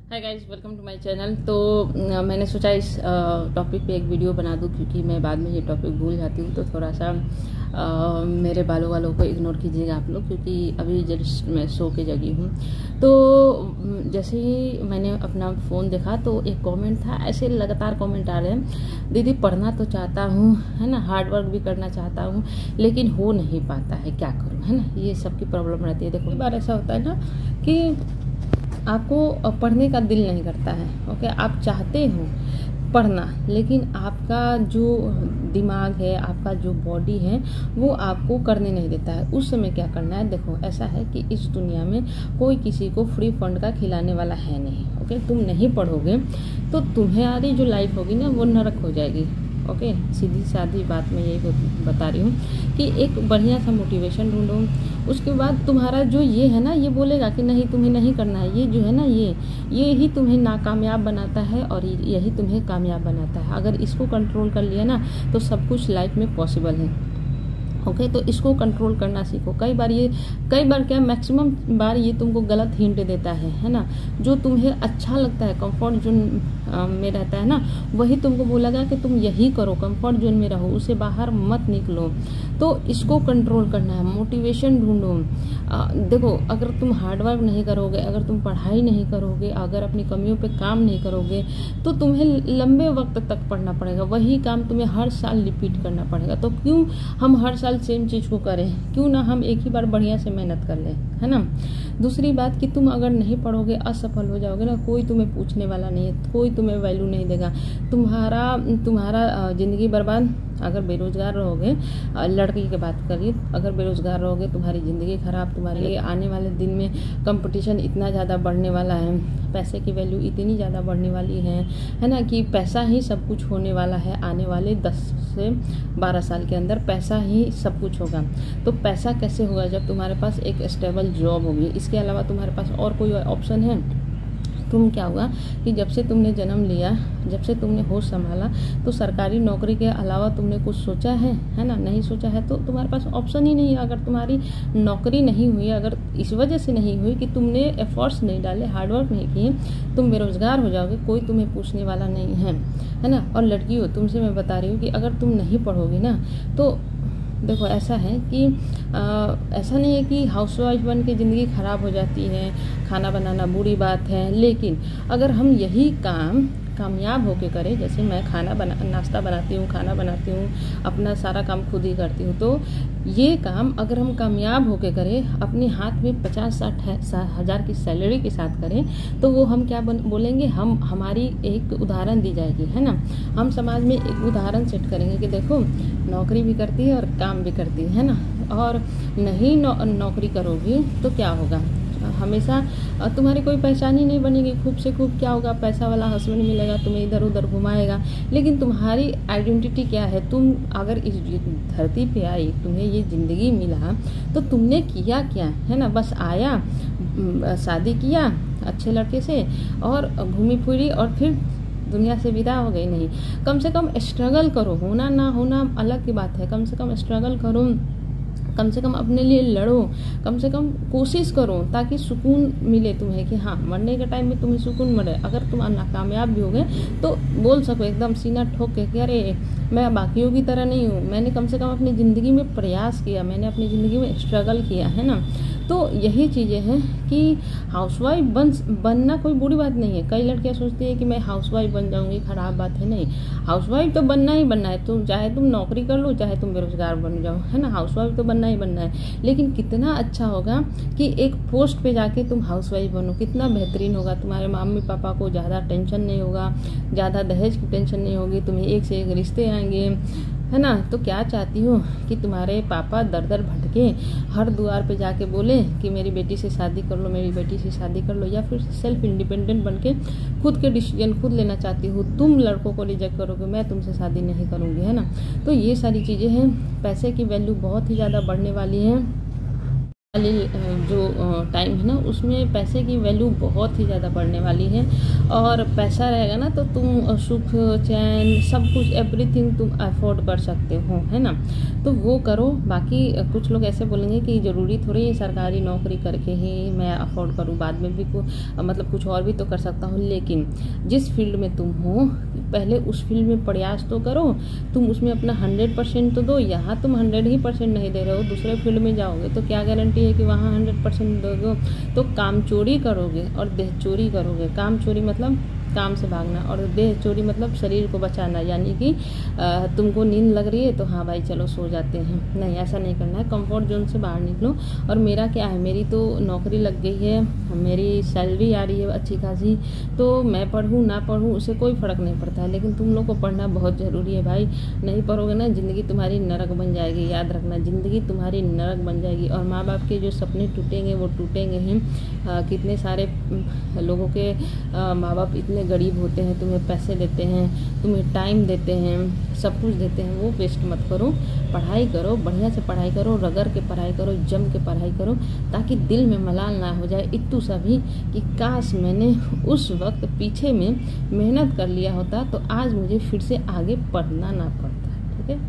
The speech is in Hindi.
Hi guys, welcome to my channel. तो मैंने सोचा इस टॉपिक पे एक वीडियो बना दूं, क्योंकि मैं बाद में ये टॉपिक भूल जाती हूँ। तो थोड़ा सा मेरे बालों वालों को इग्नोर कीजिएगा आप लोग, क्योंकि अभी जस्ट मैं सो के जगी हूँ। तो जैसे ही मैंने अपना फ़ोन देखा तो एक कमेंट था, ऐसे लगातार कमेंट आ रहे हैं, दीदी पढ़ना तो चाहता हूँ, है ना, हार्ड वर्क भी करना चाहता हूँ, लेकिन हो नहीं पाता है, क्या करूँ, है ना। ये सबकी प्रॉब्लम रहती है। देखो, कई बार ऐसा होता है ना कि आपको पढ़ने का दिल नहीं करता है, ओके, आप चाहते हो पढ़ना, लेकिन आपका जो दिमाग है, आपका जो बॉडी है, वो आपको करने नहीं देता है। उस समय क्या करना है? देखो, ऐसा है कि इस दुनिया में कोई किसी को फ्री फंड का खिलाने वाला है नहीं, ओके। तुम नहीं पढ़ोगे तो तुम्हारी जो लाइफ होगी ना, वो नरक हो जाएगी, ओके। सीधी सादी बात मैं यही बता रही हूँ कि एक बढ़िया सा मोटिवेशन ढूंढो। उसके बाद तुम्हारा जो ये है ना, ये बोलेगा कि नहीं, तुम्हें नहीं करना है, ये जो है ना, ये ही तुम्हें नाकामयाब बनाता है और यही तुम्हें कामयाब बनाता है। अगर इसको कंट्रोल कर लिया ना, तो सब कुछ लाइफ में पॉसिबल है, ओके। तो इसको कंट्रोल करना सीखो। कई बार क्या, मैक्सिमम बार ये तुमको गलत हिंट देता है ना। जो तुम्हें अच्छा लगता है, कंफर्ट जोन में रहता है ना, वही तुमको बोलेगा कि तुम यही करो, कंफर्ट जोन में रहो, उसे बाहर मत निकलो। तो इसको कंट्रोल करना है, मोटिवेशन ढूंढो। देखो, अगर तुम हार्डवर्क नहीं करोगे, अगर तुम पढ़ाई नहीं करोगे, अगर अपनी कमियों पे काम नहीं करोगे, तो तुम्हें लंबे वक्त तक पढ़ना पड़ेगा। वही काम तुम्हें हर साल रिपीट करना पड़ेगा। तो क्यों हम हर साल सेम चीज़ को करें? क्यों ना हम एक ही बार बढ़िया से मेहनत कर लें, है ना। दूसरी बात कि तुम अगर नहीं पढ़ोगे, असफल हो जाओगे ना, कोई तुम्हें पूछने वाला नहीं है, कोई तुम्हें वैल्यू नहीं देगा। तुम्हारा ज़िंदगी बर्बाद। अगर बेरोजगार रहोगे, लड़की की बात करिए, अगर बेरोजगार रहोगे, तुम्हारी ज़िंदगी खराब। तुम्हारे लिए आने वाले दिन में कंपटीशन इतना ज़्यादा बढ़ने वाला है, पैसे की वैल्यू इतनी ज़्यादा बढ़ने वाली है ना, कि पैसा ही सब कुछ होने वाला है। आने वाले 10 से 12 साल के अंदर पैसा ही सब कुछ होगा। तो पैसा कैसे होगा? जब तुम्हारे पास एक स्टेबल जॉब होगी। इसके अलावा तुम्हारे पास और कोई ऑप्शन है? तुम क्या हुआ कि जब से तुमने जन्म लिया, जब से तुमने होश संभाला, तो सरकारी नौकरी के अलावा तुमने कुछ सोचा है ना? नहीं सोचा है, तो तुम्हारे पास ऑप्शन ही नहीं है। अगर तुम्हारी नौकरी नहीं हुई, अगर इस वजह से नहीं हुई कि तुमने एफर्ट्स नहीं डाले, हार्डवर्क नहीं किए, तुम बेरोजगार हो जाओगे, कोई तुम्हें पूछने वाला नहीं है ना। और लड़कियों, तुमसे मैं बता रही हूँ कि अगर तुम नहीं पढ़ोगी ना, तो देखो, ऐसा है कि ऐसा नहीं है कि हाउसवाइफ बन के ज़िंदगी ख़राब हो जाती है, खाना बनाना बुरी बात है। लेकिन अगर हम यही काम कामयाब होके करें, जैसे मैं नाश्ता बनाती हूँ, खाना बनाती हूँ, अपना सारा काम खुद ही करती हूँ, तो ये काम अगर हम कामयाब होके करें, अपने हाथ में 50-60 हज़ार की सैलरी के साथ करें, तो वो हम क्या बोलेंगे, हमारी एक उदाहरण दी जाएगी, है ना। हम समाज में एक उदाहरण सेट करेंगे कि देखो, नौकरी भी करती है और काम भी करती है ना। और नहीं नौकरी करोगी तो क्या होगा? हमेशा तुम्हारी कोई पहचान ही नहीं बनेगी। खूब से खूब क्या होगा, पैसा वाला हस्बैंड मिलेगा, तुम्हें इधर उधर घुमाएगा, लेकिन तुम्हारी आइडेंटिटी क्या है? तुम अगर इस धरती पे आई, तुम्हें ये ज़िंदगी मिला, तो तुमने किया क्या, है ना। बस आया, शादी किया अच्छे लड़के से और घूमी फिरी और फिर दुनिया से विदा हो गई। नहीं, कम से कम स्ट्रगल करो। होना ना होना अलग की बात है, कम से कम स्ट्रगल करो, कम से कम अपने लिए लड़ो, कम से कम कोशिश करो, ताकि सुकून मिले तुम्हें कि हाँ, मरने के टाइम में तुम्हें सुकून मिले। अगर तुम नाकामयाब भी हो गए तो बोल सको एकदम सीना ठोक के कि अरे, मैं बाकियों की तरह नहीं हूँ, मैंने कम से कम अपनी ज़िंदगी में प्रयास किया, मैंने अपनी ज़िंदगी में स्ट्रगल किया, है ना। तो यही चीज़ें हैं कि हाउसवाइफ बनना कोई बुरी बात नहीं है। कई लड़कियां सोचती है कि मैं हाउसवाइफ बन जाऊंगी, ख़राब बात है। नहीं, हाउसवाइफ तो बनना ही बनना है। तुम चाहे तुम नौकरी कर लो, चाहे तुम बेरोजगार बन जाओ, है ना, हाउसवाइफ तो बनना ही बनना है। लेकिन कितना अच्छा होगा कि एक पोस्ट पे जाके तुम हाउसवाइफ बनो, कितना बेहतरीन होगा। तुम्हारे मम्मी पापा को ज़्यादा टेंशन नहीं होगा, ज़्यादा दहेज की टेंशन नहीं होगी, तुम्हें एक से एक रिश्ते आएंगे, है ना। तो क्या चाहती हो कि तुम्हारे पापा दर दर भटके, हर द्वार पे जाके बोले कि मेरी बेटी से शादी कर लो, मेरी बेटी से शादी कर लो, या फिर सेल्फ इंडिपेंडेंट बनके खुद के डिसीजन खुद लेना चाहती हो? तुम लड़कों को रिजेक्ट करोगे, मैं तुमसे शादी नहीं करूँगी, है ना। तो ये सारी चीज़ें हैं। पैसे की वैल्यू बहुत ही ज़्यादा बढ़ने वाली है। वाली जो टाइम है ना, उसमें पैसे की वैल्यू बहुत ही ज़्यादा बढ़ने वाली है। और पैसा रहेगा ना तो तुम सुख चैन सब कुछ एवरीथिंग तुम अफोर्ड कर सकते हो, है ना। तो वो करो। बाकी कुछ लोग ऐसे बोलेंगे कि ज़रूरी थोड़ी है सरकारी नौकरी करके ही मैं अफोर्ड करूँ, बाद में भी मतलब कुछ और भी तो कर सकता हूँ। लेकिन जिस फील्ड में तुम हो पहले उस फील्ड में प्रयास तो करो, तुम उसमें अपना 100% तो दो। यहाँ तुम 100% नहीं दे रहे हो, दूसरे फील्ड में जाओगे तो क्या गारंटी है कि वहाँ 100% दोगे। तो काम चोरी करोगे और देह चोरी करोगे। काम चोरी मतलब काम से भागना, और देह चोरी मतलब शरीर को बचाना। यानी कि तुमको नींद लग रही है तो हाँ भाई चलो सो जाते हैं, नहीं ऐसा नहीं करना है। कंफर्ट जोन से बाहर निकलो। और मेरा क्या है, मेरी तो नौकरी लग गई है, मेरी सैलरी आ रही है अच्छी खासी, तो मैं पढ़ूँ ना पढ़ूँ उससे कोई फ़र्क नहीं पड़ता है। लेकिन तुम लोग को पढ़ना बहुत ज़रूरी है भाई। नहीं पढ़ोगे ना ज़िंदगी तुम्हारी नरक बन जाएगी। याद रखना, ज़िंदगी तुम्हारी नरक बन जाएगी। और माँ बाप के जो सपने टूटेंगे वो टूटेंगे हैं। कितने सारे लोगों के माँ बाप इतने गरीब होते हैं, तुम्हें पैसे देते हैं, तुम्हें टाइम देते हैं, सब कुछ देते हैं, वो वेस्ट मत करो। पढ़ाई करो, बढ़िया से पढ़ाई करो, रगड़ के पढ़ाई करो, जम के पढ़ाई करो, ताकि दिल में मलाल ना हो जाए इतू सा भी कि काश मैंने उस वक्त पीछे में मेहनत कर लिया होता तो आज मुझे फिर से आगे पढ़ना ना पड़ता। ठीक है।